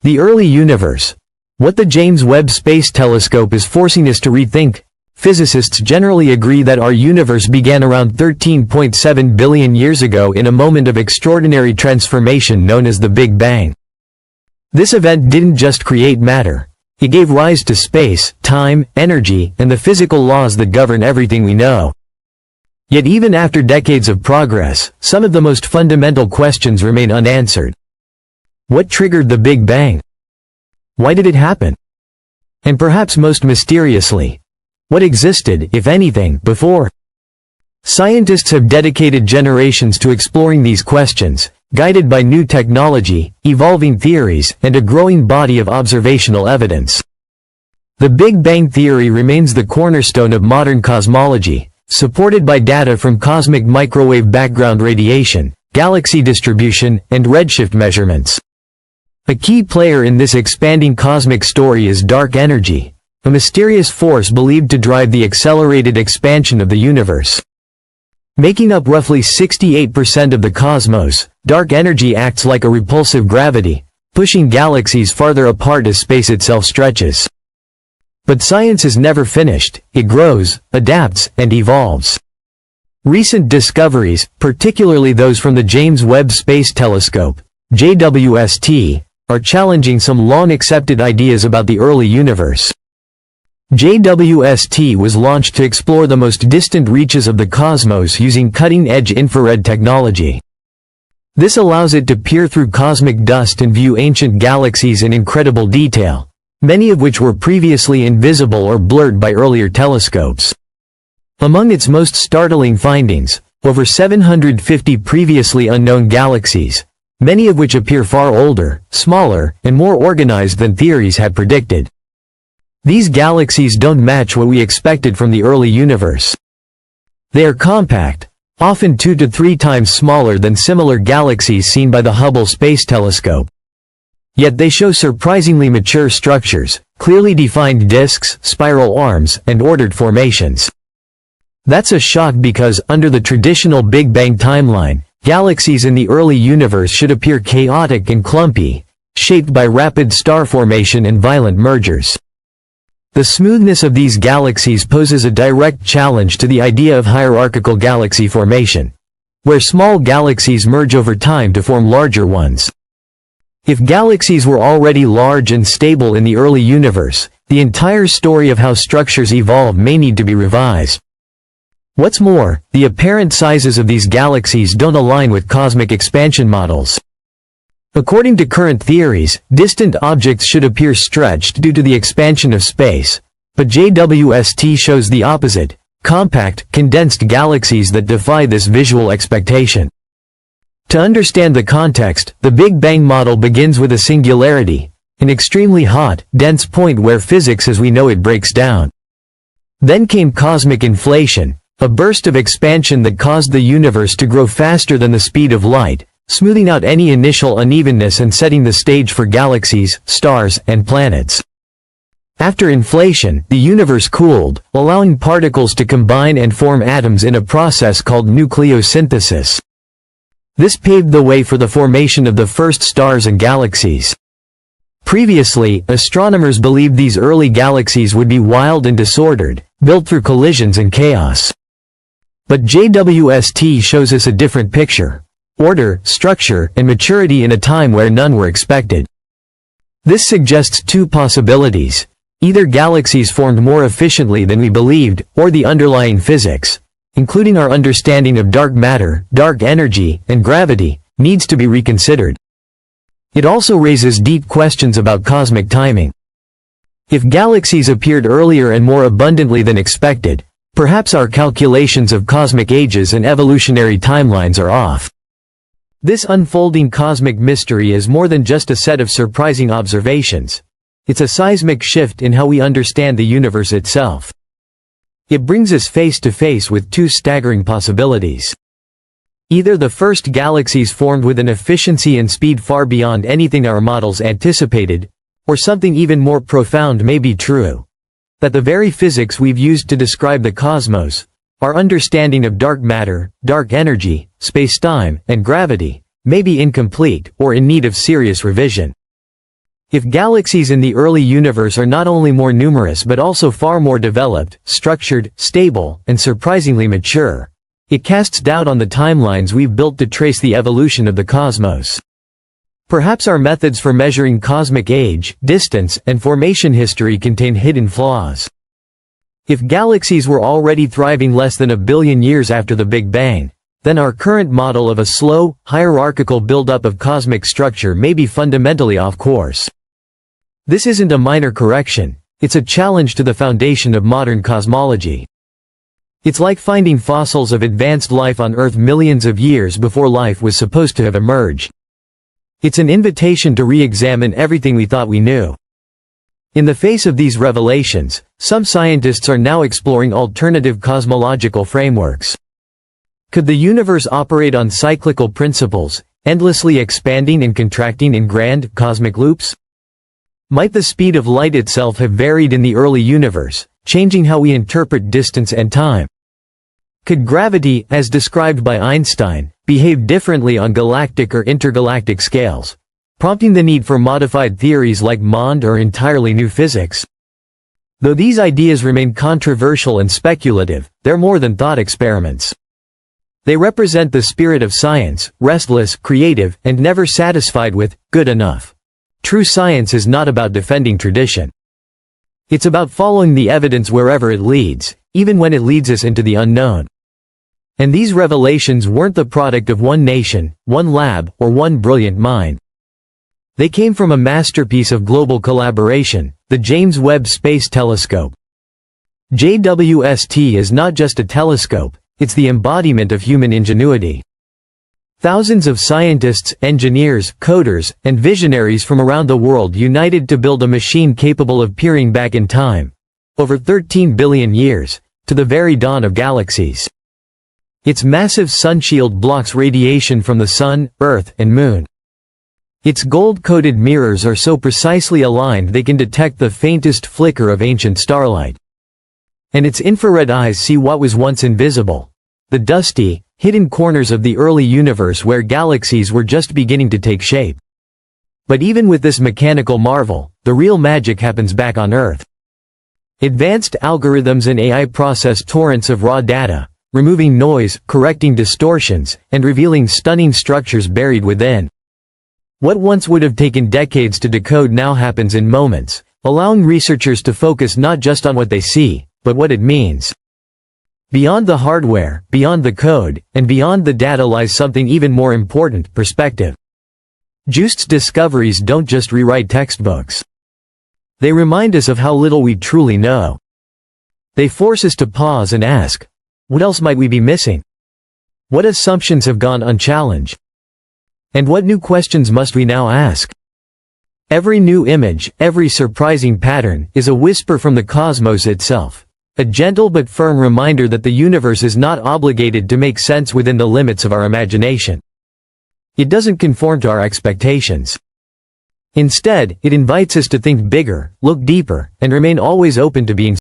The early universe. What the James Webb Space Telescope is forcing us to rethink. Physicists generally agree that our universe began around 13.7 billion years ago in a moment of extraordinary transformation known as the Big Bang. This event didn't just create matter. It gave rise to space, time, energy, and the physical laws that govern everything we know. Yet even after decades of progress, some of the most fundamental questions remain unanswered. What triggered the Big Bang? Why did it happen? And perhaps most mysteriously, what existed, if anything, before? Scientists have dedicated generations to exploring these questions, guided by new technology, evolving theories, and a growing body of observational evidence. The Big Bang theory remains the cornerstone of modern cosmology, supported by data from cosmic microwave background radiation, galaxy distribution, and redshift measurements. A key player in this expanding cosmic story is dark energy, a mysterious force believed to drive the accelerated expansion of the universe. Making up roughly 68% of the cosmos, dark energy acts like a repulsive gravity, pushing galaxies farther apart as space itself stretches. But science is never finished. It grows, adapts, and evolves. Recent discoveries, particularly those from the James Webb Space Telescope, JWST, are challenging some long-accepted ideas about the early universe. JWST was launched to explore the most distant reaches of the cosmos using cutting-edge infrared technology. This allows it to peer through cosmic dust and view ancient galaxies in incredible detail, many of which were previously invisible or blurred by earlier telescopes. Among its most startling findings, over 750 previously unknown galaxies, many of which appear far older, smaller, and more organized than theories had predicted. These galaxies don't match what we expected from the early universe. They are compact, often 2 to 3 times smaller than similar galaxies seen by the Hubble Space Telescope. Yet they show surprisingly mature structures, clearly defined disks, spiral arms, and ordered formations. That's a shock because, under the traditional Big Bang timeline, galaxies in the early universe should appear chaotic and clumpy, shaped by rapid star formation and violent mergers. The smoothness of these galaxies poses a direct challenge to the idea of hierarchical galaxy formation, where small galaxies merge over time to form larger ones. If galaxies were already large and stable in the early universe, the entire story of how structures evolve may need to be revised. What's more, the apparent sizes of these galaxies don't align with cosmic expansion models. According to current theories, distant objects should appear stretched due to the expansion of space, but JWST shows the opposite: compact, condensed galaxies that defy this visual expectation. To understand the context, the Big Bang model begins with a singularity, an extremely hot, dense point where physics as we know it breaks down. Then came cosmic inflation, a burst of expansion that caused the universe to grow faster than the speed of light, smoothing out any initial unevenness and setting the stage for galaxies, stars, and planets. After inflation, the universe cooled, allowing particles to combine and form atoms in a process called nucleosynthesis. This paved the way for the formation of the first stars and galaxies. Previously, astronomers believed these early galaxies would be wild and disordered, built through collisions and chaos. But JWST shows us a different picture: order, structure, and maturity in a time where none were expected. This suggests two possibilities: either galaxies formed more efficiently than we believed, or the underlying physics, including our understanding of dark matter, dark energy, and gravity, needs to be reconsidered. It also raises deep questions about cosmic timing. If galaxies appeared earlier and more abundantly than expected, perhaps our calculations of cosmic ages and evolutionary timelines are off. This unfolding cosmic mystery is more than just a set of surprising observations. It's a seismic shift in how we understand the universe itself. It brings us face to face with two staggering possibilities. Either the first galaxies formed with an efficiency and speed far beyond anything our models anticipated, or something even more profound may be true: that the very physics we've used to describe the cosmos, our understanding of dark matter, dark energy, space-time, and gravity, may be incomplete or in need of serious revision. If galaxies in the early universe are not only more numerous but also far more developed, structured, stable, and surprisingly mature, it casts doubt on the timelines we've built to trace the evolution of the cosmos. Perhaps our methods for measuring cosmic age, distance, and formation history contain hidden flaws. If galaxies were already thriving less than 1 billion years after the Big Bang, then our current model of a slow, hierarchical buildup of cosmic structure may be fundamentally off course. This isn't a minor correction, it's a challenge to the foundation of modern cosmology. It's like finding fossils of advanced life on Earth millions of years before life was supposed to have emerged. It's an invitation to re-examine everything we thought we knew. In the face of these revelations, some scientists are now exploring alternative cosmological frameworks. Could the universe operate on cyclical principles, endlessly expanding and contracting in grand, cosmic loops? Might the speed of light itself have varied in the early universe, changing how we interpret distance and time? Could gravity, as described by Einstein, behave differently on galactic or intergalactic scales, prompting the need for modified theories like MOND or entirely new physics? Though these ideas remain controversial and speculative, they're more than thought experiments. They represent the spirit of science, restless, creative, and never satisfied with good enough. True science is not about defending tradition. It's about following the evidence wherever it leads, even when it leads us into the unknown. And these revelations weren't the product of one nation, one lab, or one brilliant mind. They came from a masterpiece of global collaboration, the James Webb Space Telescope. JWST is not just a telescope, it's the embodiment of human ingenuity. Thousands of scientists, engineers, coders, and visionaries from around the world united to build a machine capable of peering back in time, over 13 billion years, to the very dawn of galaxies. Its massive sunshield blocks radiation from the Sun, Earth, and Moon. Its gold-coated mirrors are so precisely aligned they can detect the faintest flicker of ancient starlight. And its infrared eyes see what was once invisible: the dusty, hidden corners of the early universe where galaxies were just beginning to take shape. But even with this mechanical marvel, the real magic happens back on Earth. Advanced algorithms and AI process torrents of raw data, removing noise, correcting distortions, and revealing stunning structures buried within. What once would have taken decades to decode now happens in moments, allowing researchers to focus not just on what they see, but what it means. Beyond the hardware, beyond the code, and beyond the data lies something even more important: perspective. JUIC's discoveries don't just rewrite textbooks. They remind us of how little we truly know. They force us to pause and ask, what else might we be missing? What assumptions have gone unchallenged? And what new questions must we now ask? Every new image, every surprising pattern, is a whisper from the cosmos itself. A gentle but firm reminder that the universe is not obligated to make sense within the limits of our imagination. It doesn't conform to our expectations. Instead, it invites us to think bigger, look deeper, and remain always open to being